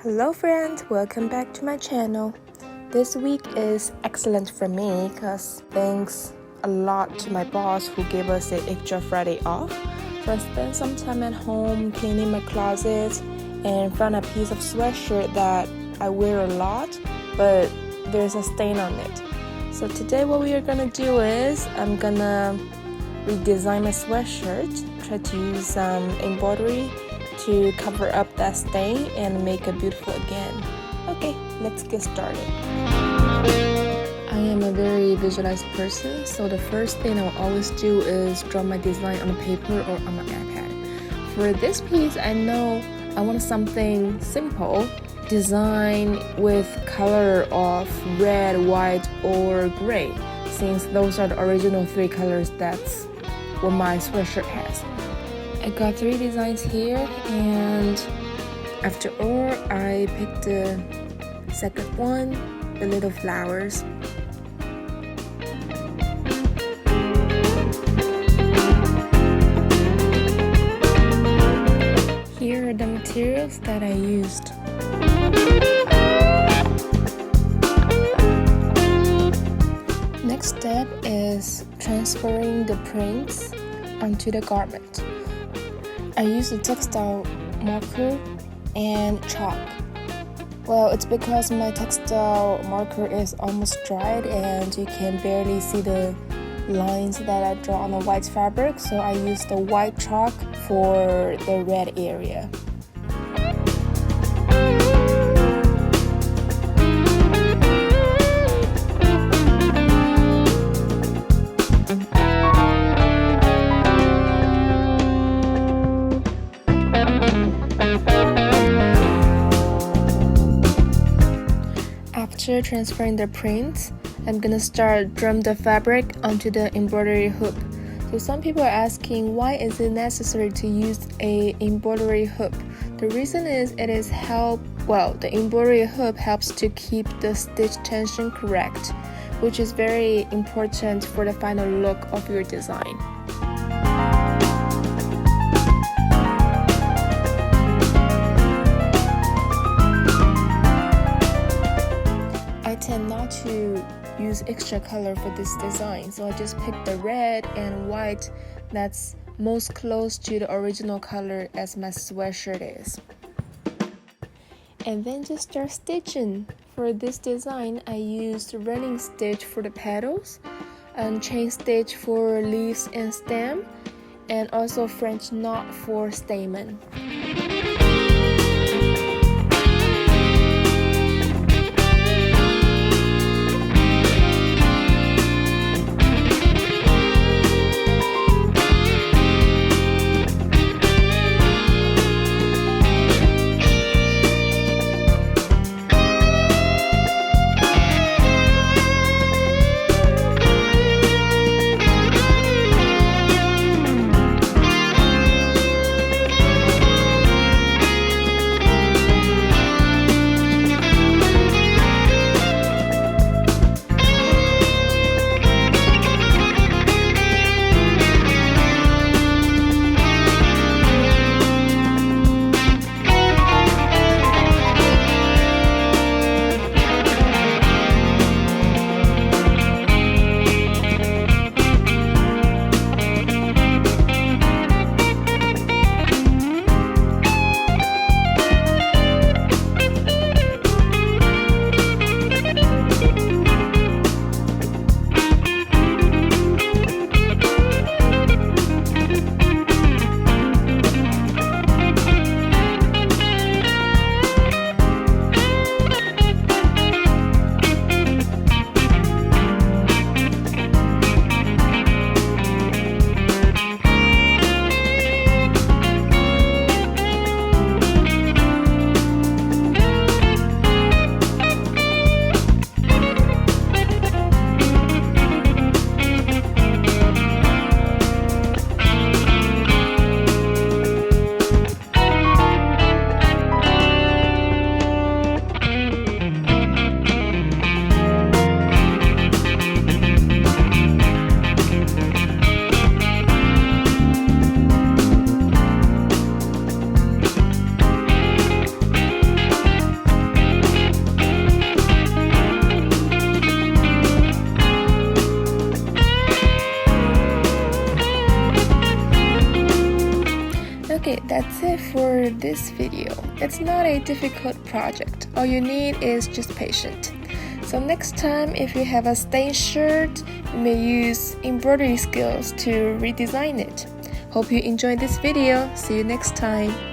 Hello friends, welcome back to my channel. This week is excellent for me because thanks a lot to my boss who gave us an extra Friday off. So I spent some time at home cleaning my closet and found a piece of sweatshirt that I wear a lot, but there's a stain on it. So today what we are gonna do is I'm gonna redesign my sweatshirt, try to use some embroidery to cover up that stain and make it beautiful again. Okay, let's get started. I am a very visualized person, so the first thing I will always do is draw my design on a paper or on my iPad. For this piece, I know I want something simple, design with color of red, white, or gray, since those are the original three colors that's what my sweatshirt has. I got 3 designs here, and after all, I picked the second one, the little flowers. Here are the materials that I used. Next step is transferring the prints onto the garment. I use a textile marker and chalk. Well, it's because my textile marker is almost dried and you can barely see the lines that I draw on the white fabric, so I use the white chalk for the red area. After transferring the prints, I'm gonna start drum the fabric onto the embroidery hoop. So some people are asking, why is it necessary to use a embroidery hoop? The reason is the embroidery hoop helps to keep the stitch tension correct, which is very important for the final look of your design. I tend not to use extra color for this design, so I just picked the red and white that's most close to the original color as my sweatshirt is. And then just start stitching. For this design, I used running stitch for the petals and chain stitch for leaves and stem, and also French knot for stamen. for this video. It's not a difficult project. All you need is just patience. So next time, if you have a stained shirt, you may use embroidery skills to redesign it. Hope you enjoyed this video. See you next time.